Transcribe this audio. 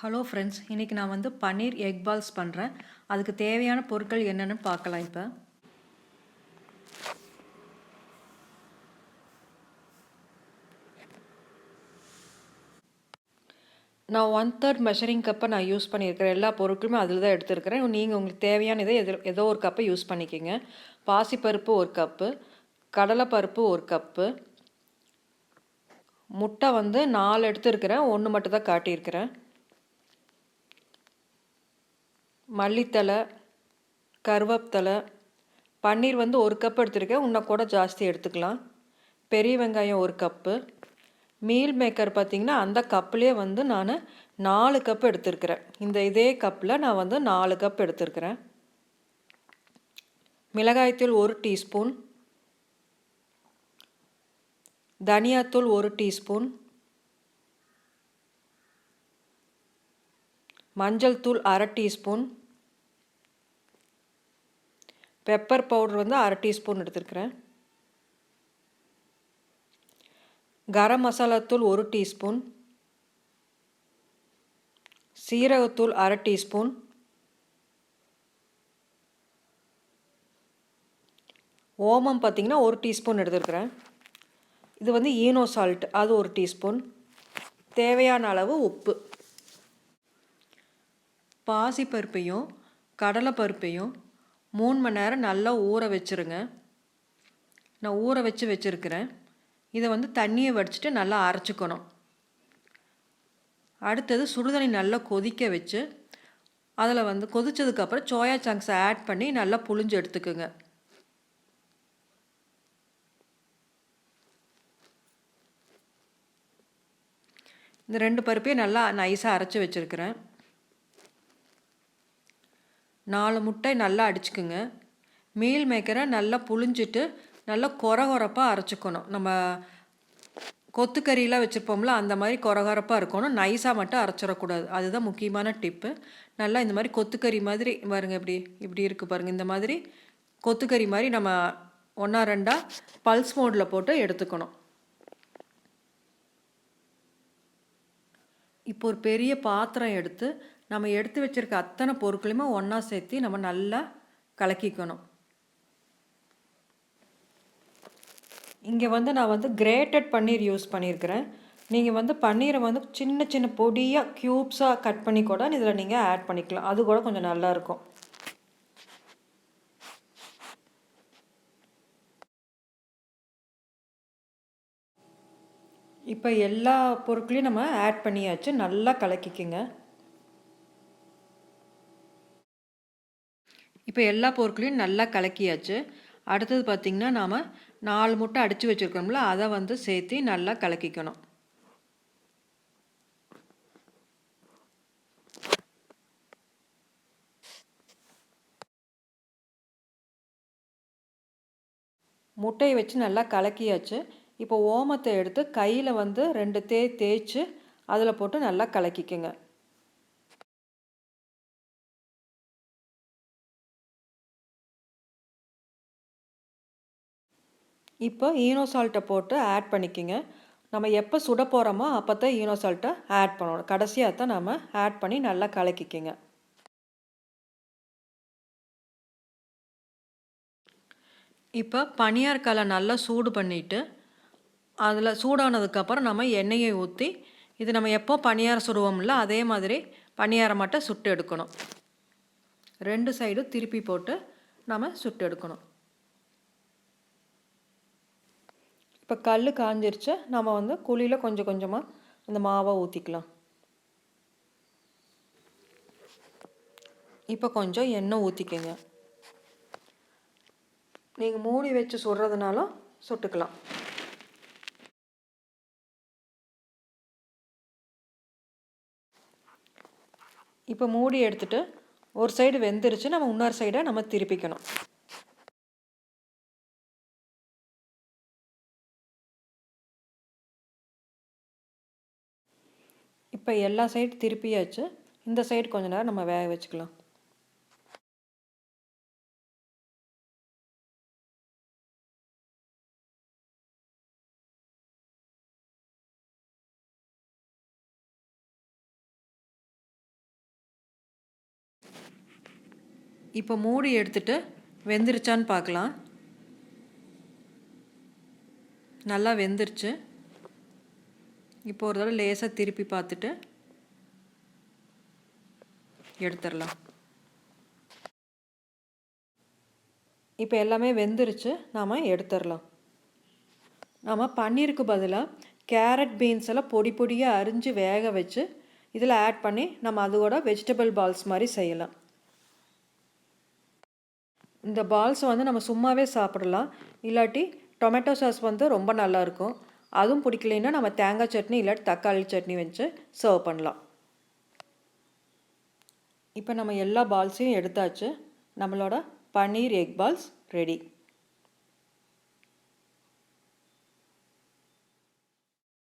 Hello friends, இன்றைக்கி நான் வந்து பன்னீர் எக் பால்ஸ் பண்ணுறேன். அதுக்கு தேவையான பொருட்கள் என்னென்னு பார்க்கலாம். இப்போ நான் 1/3 மெஷரிங் கப்பை நான் யூஸ் பண்ணியிருக்கிறேன். எல்லா பொருட்களுமே அதில் தான் எடுத்துருக்கிறேன். நீங்கள் உங்களுக்கு தேவையான இதை ஏதோ ஒரு கப்பை யூஸ் பண்ணிக்கோங்க. பாசிப்பருப்பு 1 கப்பு, கடலைப்பருப்பு 1 கப்பு, முட்டை வந்து 4 எடுத்துருக்கிறேன், 1 மட்டும் தான் காட்டியிருக்கிறேன். மல்லித்தலை, கருவேப்பிலை, பன்னீர் வந்து 1 கப் எடுத்துருக்கேன், இன்னும் கூட ஜாஸ்தி எடுத்துக்கலாம். பெரிய வெங்காயம் 1 கப்பு, மீல் மேக்கர் பார்த்திங்கன்னா அந்த கப்புலேயே வந்து நான் 4 கப் எடுத்துருக்கிறேன். இதே கப்பில் நான் வந்து 4 கப் எடுத்துருக்கிறேன். மிளகாய்த்தூள் 1 டீஸ்பூன், தனியாத்தூள் 1 டீஸ்பூன், மஞ்சள் தூள் 1/2 டீஸ்பூன், பெப்பர் பவுடர் வந்து 1/2 டீஸ்பூன் எடுத்துருக்கிறேன். கரம் மசாலா தூள் 1 டீஸ்பூன், சீரகத்தூள் 1/2 டீஸ்பூன், ஓமம் பார்த்திங்கன்னா 1 டீஸ்பூன் எடுத்துருக்கிறேன். இது வந்து ஈனோ சால்ட், அது 1 டீஸ்பூன். தேவையான அளவு உப்பு. பாசிப்பருப்பையும் கடலைப்பருப்பையும் 3 மணி நேரம் நல்லா ஊற வச்சுருங்க. நான் ஊற வச்சுருக்கிறேன். இதை வந்து தண்ணியை வடிச்சிட்டு நல்லா அரைச்சிக்கணும். அடுத்தது சுடுதண்ணி நல்லா கொதிக்க வச்சு அதில் வந்து கொதித்ததுக்கப்புறம் சோயா சங்க்ஸை ஆட் பண்ணி நல்லா புழிஞ்சு எடுத்துக்குங்க. இந்த 2 பருப்பையும் நல்லா நைஸாக அரைச்சி வச்சுருக்கிறேன். 4 முட்டை நல்லா அடிச்சுக்குங்க. மீல் மேக்கரை நல்லா புழிஞ்சிட்டு நல்லா கொரகொரப்பாக அரைச்சிக்கணும். நம்ம கொத்துக்கறியெலாம் வச்சுருப்போம்ல, அந்த மாதிரி கொரகொரப்பாக இருக்கணும். நைஸாக மட்டும் அரைச்சிடக்கூடாது. அதுதான் முக்கியமான டிப்பு. நல்லா இந்த மாதிரி கொத்துக்கறி மாதிரி பாருங்கள், இப்படி இருக்குது பாருங்கள். இந்த மாதிரி கொத்துக்கறி மாதிரி நம்ம 1-2 பல்ஸ் மோடில் போட்டு எடுத்துக்கணும். இப்போ ஒரு பெரிய பாத்திரம் எடுத்து நம்ம எடுத்து வச்சுருக்க அத்தனை பொருட்களையுமே ஒன்றா சேர்த்து நம்ம நல்லா கலக்கிக்கணும். இங்கே வந்து நான் வந்து கிரேட்டட் பன்னீர் யூஸ் பண்ணியிருக்கிறேன். நீங்கள் வந்து பன்னீரை வந்து சின்ன சின்ன பொடியாக க்யூப்ஸாக கட் பண்ணி கூட இதில் நீங்கள் ஆட் பண்ணிக்கலாம். அது கூட கொஞ்சம் நல்லாயிருக்கும். இப்போ எல்லா பொருட்களையும் நம்ம ஆட் பண்ணியாச்சு. நல்லா கலக்கிக்குங்க. இப்போ எல்லா பொருட்களையும் நல்லா கலக்கியாச்சு. அடுத்தது பார்த்திங்கன்னா நாம் 4 முட்டை அடித்து வச்சுருக்கோம்ல, அதை வந்து சேர்த்து நல்லா கலக்கிக்கணும். முட்டையை வச்சு நல்லா கலக்கியாச்சு. இப்போ ஓமத்தை எடுத்து கையில் வந்து 2 தேய்ச்சி அதில் போட்டு நல்லா கலக்கிக்குங்க. இப்போ ஈனோ சால்ட்டை போட்டு ஆட் பண்ணிக்கோங்க. நம்ம எப்போ சுட போகிறோமோ அப்போ தான் ஈனோ சால்ட்டை ஆட் பண்ணணும். கடைசியாக தான் நம்ம ஆட் பண்ணி நல்லா கலக்கிக்கோங்க. இப்போ பனியார் கல்லை நல்லா சூடு பண்ணிவிட்டு அதில் சூடானதுக்கப்புறம் நம்ம எண்ணெயை ஊற்றி இது நம்ம எப்போ பனியாரம் சுடுவோம்ல அதே மாதிரி பனியாரம் மட்டும் சுட்டு எடுக்கணும். 2 சைடும் திருப்பி போட்டு நம்ம சுட்டு எடுக்கணும். இப்போ கல் காஞ்சிருச்சு. நம்ம வந்து குழியில் கொஞ்சம் கொஞ்சமாக அந்த மாவை ஊற்றிக்கலாம். இப்போ கொஞ்சம் எண்ணெய் ஊற்றிக்கங்க. நீங்கள் மூடி வச்சு சுடுறதுனாலும் சுட்டுக்கலாம். இப்போ மூடி எடுத்துட்டு ஒரு சைடு வெந்துருச்சு. நம்ம இன்னொரு சைடை நம்ம திருப்பிக்கணும். இப்போ எல்லா சைடு திருப்பியாச்சு. இந்த சைடு கொஞ்ச நேரம் நம்ம வேக வச்சுக்கலாம். இப்போ மூடி எடுத்துட்டு வெந்துருச்சான்னு பார்க்கலாம். நல்லா வெந்துருச்சு. இப்போ ஒரு தடவை லேசாக திருப்பி பார்த்துட்டு எடுத்துடலாம். இப்போ எல்லாமே வெந்துருச்சு, நாம் எடுத்துடலாம். நாம் பன்னீருக்கு பதிலாக கேரட் பீன்ஸ் எல்லாம் பொடி பொடியாக அரிஞ்சு வேக வச்சு இதில் ஆட் பண்ணி நம்ம அதோட வெஜிடபிள் பால்ஸ் மாதிரி செய்யலாம். இந்த பால்ஸ் வந்து நம்ம சும்மாவே சாப்பிடலாம், இல்லாட்டி டொமேட்டோ சாஸ் வந்து ரொம்ப நல்லாயிருக்கும். அதுவும் பிடிக்கலைன்னா நம்ம தேங்காய் சட்னி இல்லாட்டி தக்காளி சட்னி வச்சு சர்வ் பண்ணலாம். இப்போ நம்ம எல்லா பால்ஸையும் எடுத்தாச்சு. நம்மளோட பன்னீர் எக் பால்ஸ் ரெடி.